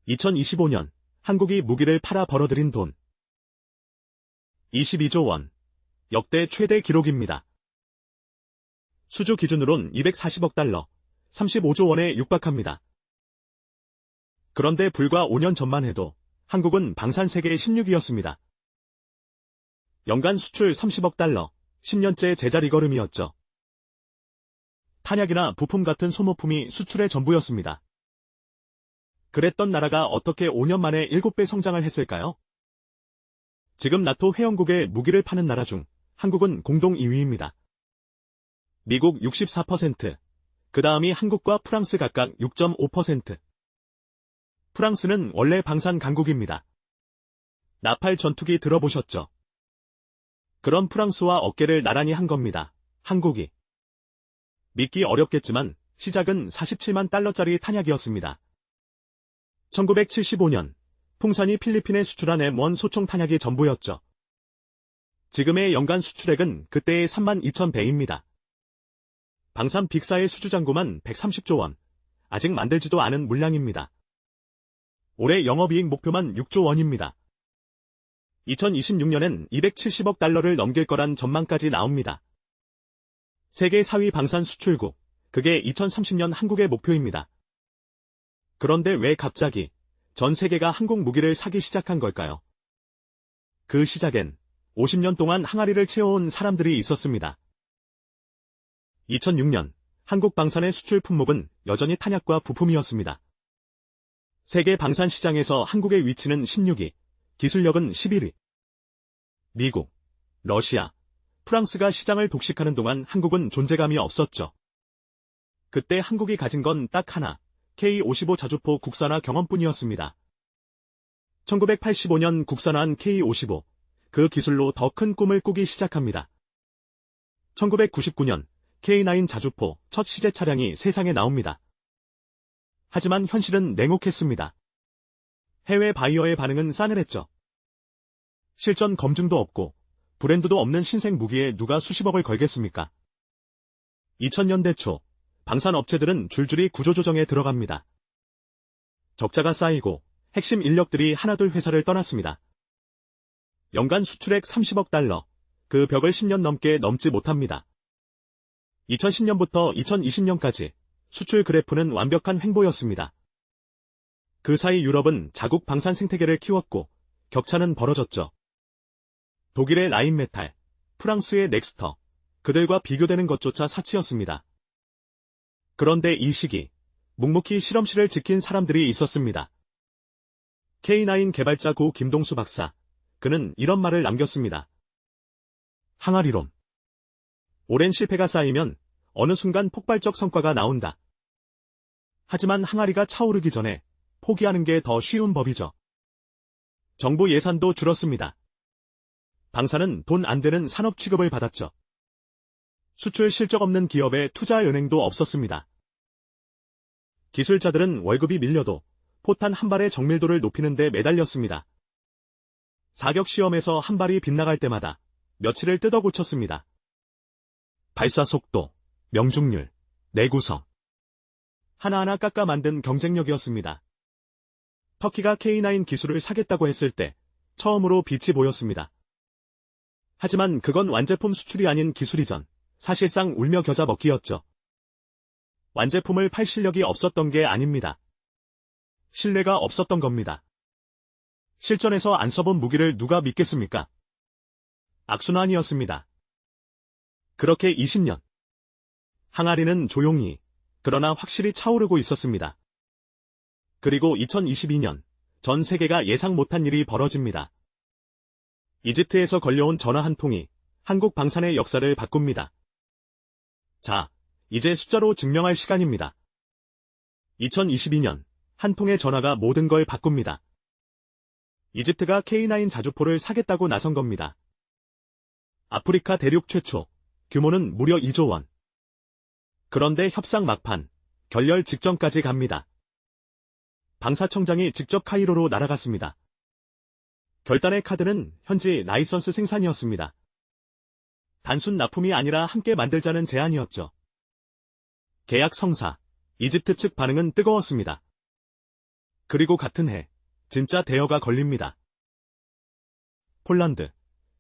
2025년 한국이 무기를 팔아 벌어들인 돈 22조 원. 역대 최대 기록입니다. 수주 기준으론 240억 달러, 35조 원에 육박합니다. 그런데 불과 5년 전만 해도 한국은 방산 세계 16위였습니다. 연간 수출 30억 달러, 10년째 제자리 걸음이었죠. 탄약이나 부품 같은 소모품이 수출의 전부였습니다. 그랬던 나라가 어떻게 5년 만에 7배 성장을 했을까요? 지금 나토 회원국에 무기를 파는 나라 중 한국은 공동 2위입니다. 미국 64%, 그 다음이 한국과 프랑스 각각 6.5%. 프랑스는 원래 방산 강국입니다. 나팔 전투기 들어보셨죠? 그런 프랑스와 어깨를 나란히 한 겁니다. 한국이. 믿기 어렵겠지만 시작은 47만 달러짜리 탄약이었습니다. 1975년 풍산이 필리핀에 수출한 M1 소총 탄약이 전부였죠. 지금의 연간 수출액은 그때의 3만 2천 배입니다. 방산 빅사의 수주잔고만 130조 원, 아직 만들지도 않은 물량입니다. 올해 영업이익 목표만 6조 원입니다. 2026년엔 270억 달러를 넘길 거란 전망까지 나옵니다. 세계 4위 방산 수출국, 그게 2030년 한국의 목표입니다. 그런데 왜 갑자기 전 세계가 한국 무기를 사기 시작한 걸까요? 그 시작엔 50년 동안 항아리를 채워온 사람들이 있었습니다. 2006년 한국 방산의 수출 품목은 여전히 탄약과 부품이었습니다. 세계 방산 시장에서 한국의 위치는 16위, 기술력은 11위. 미국, 러시아, 프랑스가 시장을 독식하는 동안 한국은 존재감이 없었죠. 그때 한국이 가진 건 딱 하나, K55 자주포 국산화 경험뿐이었습니다. 1985년 국산화한 K55, 그 기술로 더 큰 꿈을 꾸기 시작합니다. 1999년 K9 자주포 첫 시제 차량이 세상에 나옵니다. 하지만 현실은 냉혹했습니다. 해외 바이어의 반응은 싸늘했죠. 실전 검증도 없고 브랜드도 없는 신생 무기에 누가 수십억을 걸겠습니까? 2000년대 초 방산 업체들은 줄줄이 구조조정에 들어갑니다. 적자가 쌓이고 핵심 인력들이 하나둘 회사를 떠났습니다. 연간 수출액 30억 달러, 그 벽을 10년 넘게 넘지 못합니다. 2010년부터 2020년까지 수출 그래프는 완벽한 횡보였습니다. 그 사이 유럽은 자국 방산 생태계를 키웠고 격차는 벌어졌죠. 독일의 라인메탈, 프랑스의 넥스터, 그들과 비교되는 것조차 사치였습니다. 그런데 이 시기, 묵묵히 실험실을 지킨 사람들이 있었습니다. K9 개발자 고 김동수 박사, 그는 이런 말을 남겼습니다. 항아리론. 오랜 실패가 쌓이면 어느 순간 폭발적 성과가 나온다. 하지만 항아리가 차오르기 전에 포기하는 게 더 쉬운 법이죠. 정부 예산도 줄었습니다. 방산은 돈 안 되는 산업 취급을 받았죠. 수출 실적 없는 기업에 투자은행도 없었습니다. 기술자들은 월급이 밀려도 포탄 한 발의 정밀도를 높이는 데 매달렸습니다. 사격 시험에서 한 발이 빗나갈 때마다 며칠을 뜯어 고쳤습니다. 발사 속도, 명중률, 내구성. 하나하나 깎아 만든 경쟁력이었습니다. 터키가 K9 기술을 사겠다고 했을 때 처음으로 빛이 보였습니다. 하지만 그건 완제품 수출이 아닌 기술이전, 사실상 울며 겨자 먹기였죠. 완제품을 팔 실력이 없었던 게 아닙니다. 신뢰가 없었던 겁니다. 실전에서 안 써본 무기를 누가 믿겠습니까? 악순환이었습니다. 그렇게 20년. 항아리는 조용히, 그러나 확실히 차오르고 있었습니다. 그리고 2022년, 전 세계가 예상 못한 일이 벌어집니다. 이집트에서 걸려온 전화 한 통이 한국 방산의 역사를 바꿉니다. 자, 이제 숫자로 증명할 시간입니다. 2022년, 한 통의 전화가 모든 걸 바꿉니다. 이집트가 K9 자주포를 사겠다고 나선 겁니다. 아프리카 대륙 최초, 규모는 무려 2조 원. 그런데 협상 막판, 결렬 직전까지 갑니다. 방사청장이 직접 카이로로 날아갔습니다. 결단의 카드는 현지 라이선스 생산이었습니다. 단순 납품이 아니라 함께 만들자는 제안이었죠. 계약 성사, 이집트 측 반응은 뜨거웠습니다. 그리고 같은 해, 진짜 대여가 걸립니다. 폴란드,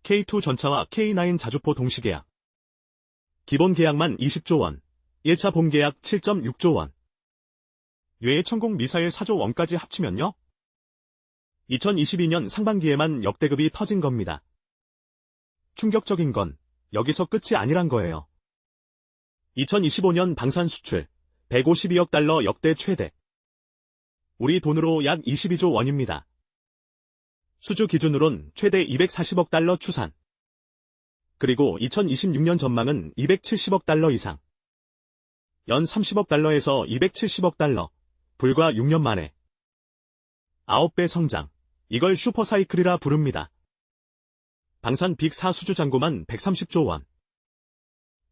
K2 전차와 K9 자주포 동시 계약. 기본 계약만 20조 원, 1차 본 계약 7.6조 원. 유해 천공 미사일 4조 원까지 합치면요? 2022년 상반기에만 역대급이 터진 겁니다. 충격적인 건 여기서 끝이 아니란 거예요. 2025년 방산 수출 152억 달러 역대 최대. 우리 돈으로 약 22조 원입니다. 수주 기준으론 최대 240억 달러 추산. 그리고 2026년 전망은 270억 달러 이상. 연 30억 달러에서 270억 달러. 불과 6년 만에. 9배 성장. 이걸 슈퍼사이클이라 부릅니다. 방산 빅4 수주 잔고만 130조 원.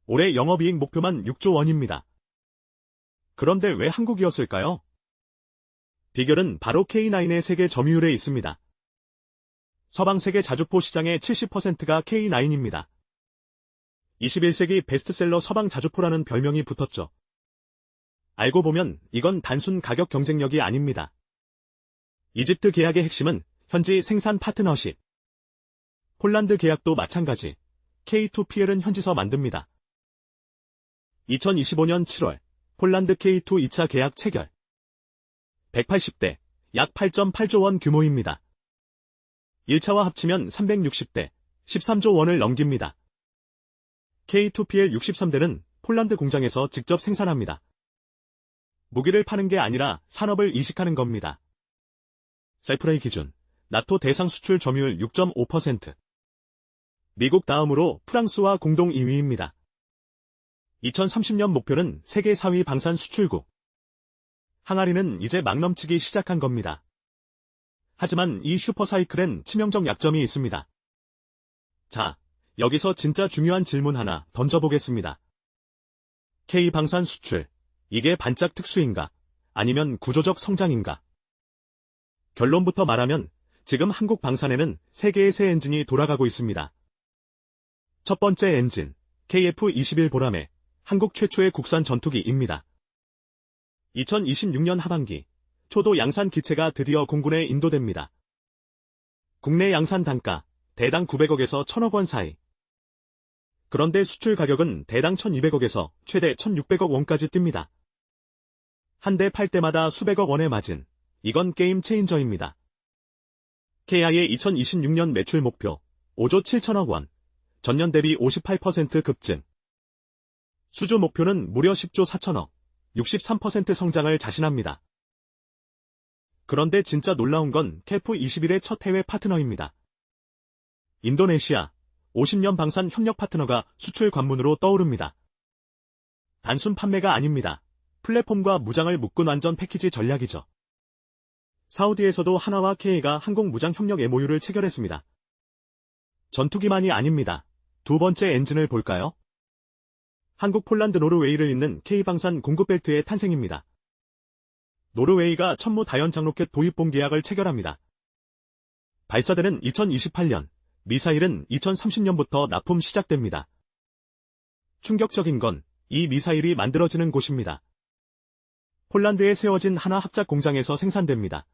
올해 영업이익 목표만 6조 원입니다. 그런데 왜 한국이었을까요? 비결은 바로 K9의 세계 점유율에 있습니다. 서방 세계 자주포 시장의 70%가 K9입니다. 21세기 베스트셀러 서방 자주포라는 별명이 붙었죠. 알고 보면 이건 단순 가격 경쟁력이 아닙니다. 이집트 계약의 핵심은 현지 생산 파트너십. 폴란드 계약도 마찬가지. K2PL은 현지서 만듭니다. 2025년 7월 폴란드 K2 2차 계약 체결. 180대, 약 8.8조 원 규모입니다. 1차와 합치면 360대, 13조 원을 넘깁니다. K2PL 63대는 폴란드 공장에서 직접 생산합니다. 무기를 파는 게 아니라 산업을 이식하는 겁니다. 셀프레이 기준, 나토 대상 수출 점유율 6.5%. 미국 다음으로 프랑스와 공동 2위입니다. 2030년 목표는 세계 4위 방산 수출국. 항아리는 이제 막 넘치기 시작한 겁니다. 하지만 이 슈퍼사이클엔 치명적 약점이 있습니다. 자, 여기서 진짜 중요한 질문 하나 던져보겠습니다. K방산 수출, 이게 반짝 특수인가? 아니면 구조적 성장인가? 결론부터 말하면 지금 한국 방산에는 3개의 새 엔진이 돌아가고 있습니다. 첫 번째 엔진, KF-21 보라매, 한국 최초의 국산 전투기입니다. 2026년 하반기, 초도 양산 기체가 드디어 공군에 인도됩니다. 국내 양산 단가, 대당 900억에서 1000억 원 사이. 그런데 수출 가격은 대당 1200억에서 최대 1600억 원까지 뜁니다. 한 대 팔 때마다 수백억 원의 마진. 이건 게임 체인저입니다. KI의 2026년 매출 목표 5조 7천억 원, 전년 대비 58% 급증. 수주 목표는 무려 10조 4천억, 63% 성장을 자신합니다. 그런데 진짜 놀라운 건 KF-21의 첫 해외 파트너입니다. 인도네시아, 50년 방산 협력 파트너가 수출 관문으로 떠오릅니다. 단순 판매가 아닙니다. 플랫폼과 무장을 묶은 완전 패키지 전략이죠. 사우디에서도 하나와 K가 항공무장 협력 MOU를 체결했습니다. 전투기만이 아닙니다. 두 번째 엔진을 볼까요? 한국, 폴란드, 노르웨이를 잇는 K방산 공급벨트의 탄생입니다. 노르웨이가 천무 다연장 로켓 도입본 계약을 체결합니다. 발사대는 2028년, 미사일은 2030년부터 납품 시작됩니다. 충격적인 건 이 미사일이 만들어지는 곳입니다. 폴란드에 세워진 하나 합작 공장에서 생산됩니다.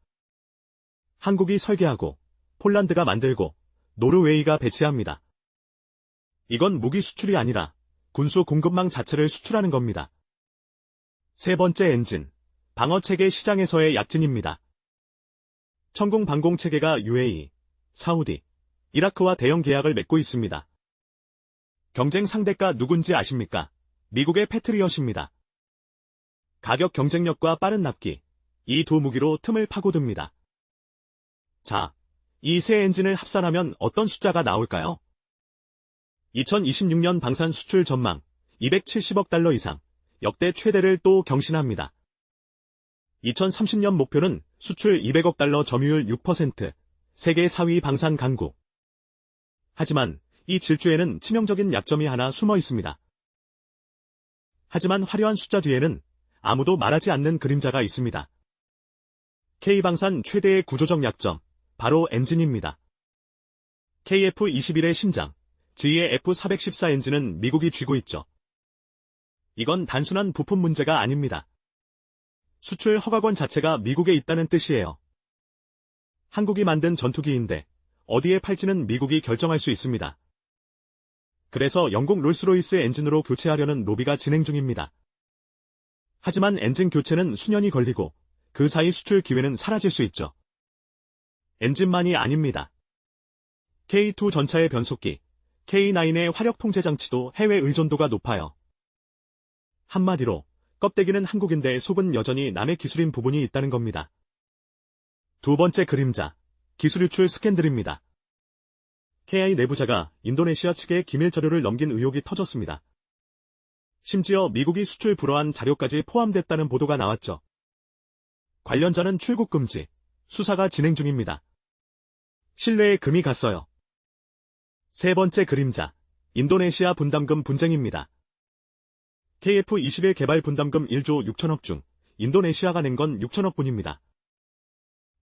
한국이 설계하고, 폴란드가 만들고, 노르웨이가 배치합니다. 이건 무기 수출이 아니라 군수 공급망 자체를 수출하는 겁니다. 세 번째 엔진, 방어체계 시장에서의 약진입니다. 천공 방공체계가 UAE, 사우디, 이라크와 대형 계약을 맺고 있습니다. 경쟁 상대가 누군지 아십니까? 미국의 패트리엇입니다. 가격 경쟁력과 빠른 납기, 이 두 무기로 틈을 파고듭니다. 자, 이 세 엔진을 합산하면 어떤 숫자가 나올까요? 2026년 방산 수출 전망 270억 달러 이상, 역대 최대를 또 경신합니다. 2030년 목표는 수출 200억 달러 점유율 6%, 세계 4위 방산 강국. 하지만 이 질주에는 치명적인 약점이 하나 숨어 있습니다. 하지만 화려한 숫자 뒤에는 아무도 말하지 않는 그림자가 있습니다. K방산 최대의 구조적 약점, 바로 엔진입니다. KF-21의 심장, G의 F-414 엔진은 미국이 쥐고 있죠. 이건 단순한 부품 문제가 아닙니다. 수출 허가권 자체가 미국에 있다는 뜻이에요. 한국이 만든 전투기인데 어디에 팔지는 미국이 결정할 수 있습니다. 그래서 영국 롤스로이스 엔진으로 교체하려는 로비가 진행 중입니다. 하지만 엔진 교체는 수년이 걸리고 그 사이 수출 기회는 사라질 수 있죠. 엔진만이 아닙니다. K2 전차의 변속기, K9의 화력 통제 장치도 해외 의존도가 높아요. 한마디로 껍데기는 한국인데 속은 여전히 남의 기술인 부분이 있다는 겁니다. 두 번째 그림자, 기술 유출 스캔들입니다. KI 내부자가 인도네시아 측에 기밀 자료를 넘긴 의혹이 터졌습니다. 심지어 미국이 수출 불허한 자료까지 포함됐다는 보도가 나왔죠. 관련자는 출국 금지, 수사가 진행 중입니다. 신뢰에 금이 갔어요. 세 번째 그림자, 인도네시아 분담금 분쟁입니다. KF-21 개발 분담금 1조 6천억 중 인도네시아가 낸 건 6천억 뿐입니다.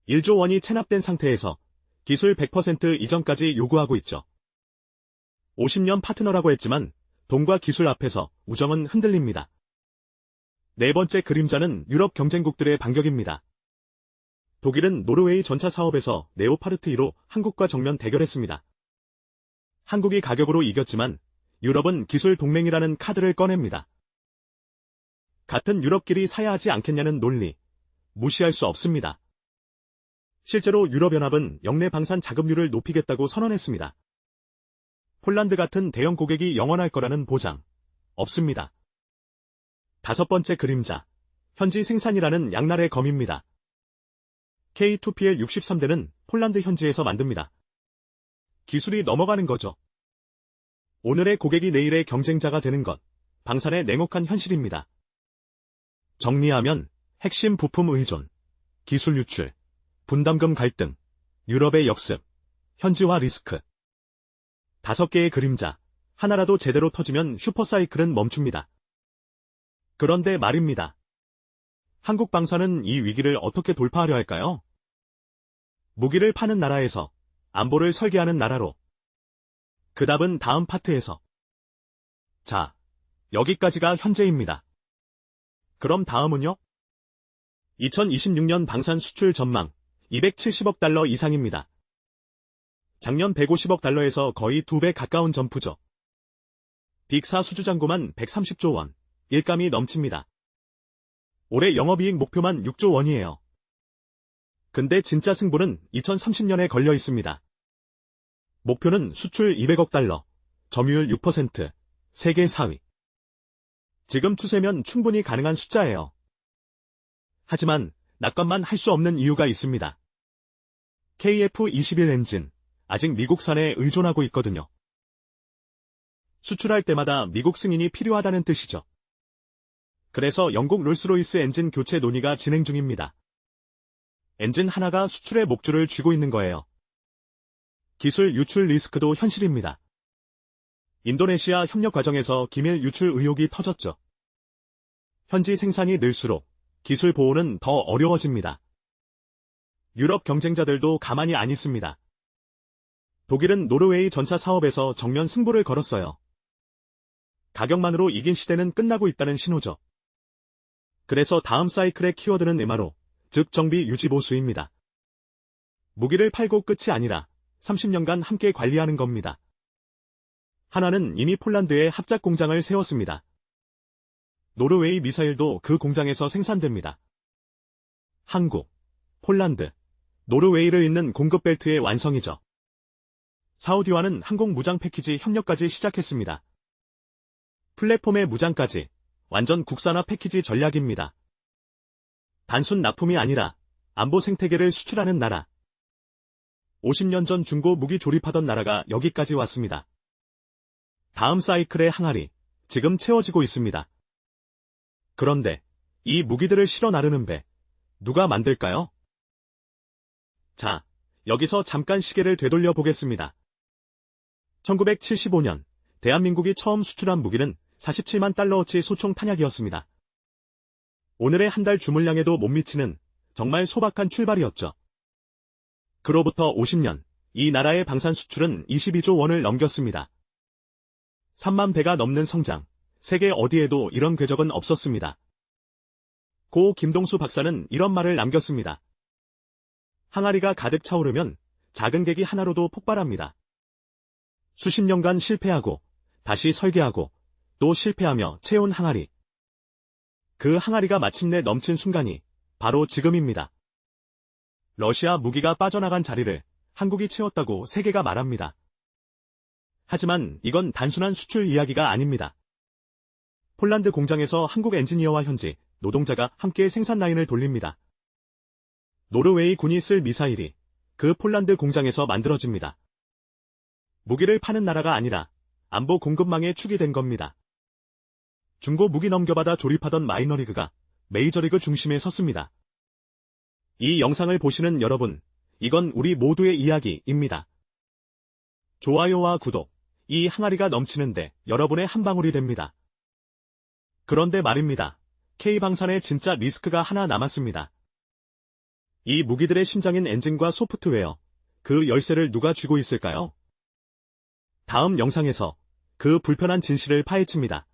1조 원이 체납된 상태에서 기술 100% 이전까지 요구하고 있죠. 50년 파트너라고 했지만 돈과 기술 앞에서 우정은 흔들립니다. 네 번째 그림자는 유럽 경쟁국들의 반격입니다. 독일은 노르웨이 전차 사업에서 네오파르트 2로 한국과 정면 대결했습니다. 한국이 가격으로 이겼지만 유럽은 기술 동맹이라는 카드를 꺼냅니다. 같은 유럽끼리 사야 하지 않겠냐는 논리, 무시할 수 없습니다. 실제로 유럽연합은 역내 방산 자급률을 높이겠다고 선언했습니다. 폴란드 같은 대형 고객이 영원할 거라는 보장, 없습니다. 다섯 번째 그림자, 현지 생산이라는 양날의 검입니다. K2PL 63대는 폴란드 현지에서 만듭니다. 기술이 넘어가는 거죠. 오늘의 고객이 내일의 경쟁자가 되는 것, 방산의 냉혹한 현실입니다. 정리하면 핵심 부품 의존, 기술 유출, 분담금 갈등, 유럽의 역습, 현지화 리스크. 5개의 그림자, 하나라도 제대로 터지면 슈퍼사이클은 멈춥니다. 그런데 말입니다. 한국 방산은 이 위기를 어떻게 돌파하려 할까요? 무기를 파는 나라에서 안보를 설계하는 나라로. 그 답은 다음 파트에서. 자, 여기까지가 현재입니다. 그럼 다음은요? 2026년 방산 수출 전망 270억 달러 이상입니다. 작년 150억 달러에서 거의 2배 가까운 점프죠. 빅4 수주잔고만 130조 원, 일감이 넘칩니다. 올해 영업이익 목표만 6조 원이에요. 근데 진짜 승부는 2030년에 걸려 있습니다. 목표는 수출 200억 달러, 점유율 6%, 세계 4위. 지금 추세면 충분히 가능한 숫자예요. 하지만 낙관만 할 수 없는 이유가 있습니다. KF-21 엔진, 아직 미국산에 의존하고 있거든요. 수출할 때마다 미국 승인이 필요하다는 뜻이죠. 그래서 영국 롤스로이스 엔진 교체 논의가 진행 중입니다. 엔진 하나가 수출의 목줄을 쥐고 있는 거예요. 기술 유출 리스크도 현실입니다. 인도네시아 협력 과정에서 기밀 유출 의혹이 터졌죠. 현지 생산이 늘수록 기술 보호는 더 어려워집니다. 유럽 경쟁자들도 가만히 안 있습니다. 독일은 노르웨이 전차 사업에서 정면 승부를 걸었어요. 가격만으로 이긴 시대는 끝나고 있다는 신호죠. 그래서 다음 사이클의 키워드는 MRO, 즉 정비 유지 보수입니다. 무기를 팔고 끝이 아니라 30년간 함께 관리하는 겁니다. 하나는 이미 폴란드에 합작 공장을 세웠습니다. 노르웨이 미사일도 그 공장에서 생산됩니다. 한국, 폴란드, 노르웨이를 잇는 공급 벨트의 완성이죠. 사우디와는 항공 무장 패키지 협력까지 시작했습니다. 플랫폼의 무장까지 완전 국산화 패키지 전략입니다. 단순 납품이 아니라 안보 생태계를 수출하는 나라. 50년 전 중고 무기 조립하던 나라가 여기까지 왔습니다. 다음 사이클의 항아리, 지금 채워지고 있습니다. 그런데 이 무기들을 실어 나르는 배, 누가 만들까요? 자, 여기서 잠깐 시계를 되돌려 보겠습니다. 1975년, 대한민국이 처음 수출한 무기는 47만 달러어치 소총 탄약이었습니다. 오늘의 한 달 주물량에도 못 미치는 정말 소박한 출발이었죠. 그로부터 50년, 이 나라의 방산 수출은 22조 원을 넘겼습니다. 3만 배가 넘는 성장, 세계 어디에도 이런 궤적은 없었습니다. 고 김동수 박사는 이런 말을 남겼습니다. 항아리가 가득 차오르면 작은 계기 하나로도 폭발합니다. 수십 년간 실패하고 다시 설계하고 또 실패하며 채운 항아리. 그 항아리가 마침내 넘친 순간이 바로 지금입니다. 러시아 무기가 빠져나간 자리를 한국이 채웠다고 세계가 말합니다. 하지만 이건 단순한 수출 이야기가 아닙니다. 폴란드 공장에서 한국 엔지니어와 현지 노동자가 함께 생산 라인을 돌립니다. 노르웨이 군이 쓸 미사일이 그 폴란드 공장에서 만들어집니다. 무기를 파는 나라가 아니라 안보 공급망의 축이 된 겁니다. 중고 무기 넘겨받아 조립하던 마이너리그가 메이저리그 중심에 섰습니다. 이 영상을 보시는 여러분, 이건 우리 모두의 이야기입니다. 좋아요와 구독, 이 항아리가 넘치는데 여러분의 한 방울이 됩니다. 그런데 말입니다. K방산에 진짜 리스크가 하나 남았습니다. 이 무기들의 심장인 엔진과 소프트웨어, 그 열쇠를 누가 쥐고 있을까요? 다음 영상에서 그 불편한 진실을 파헤칩니다.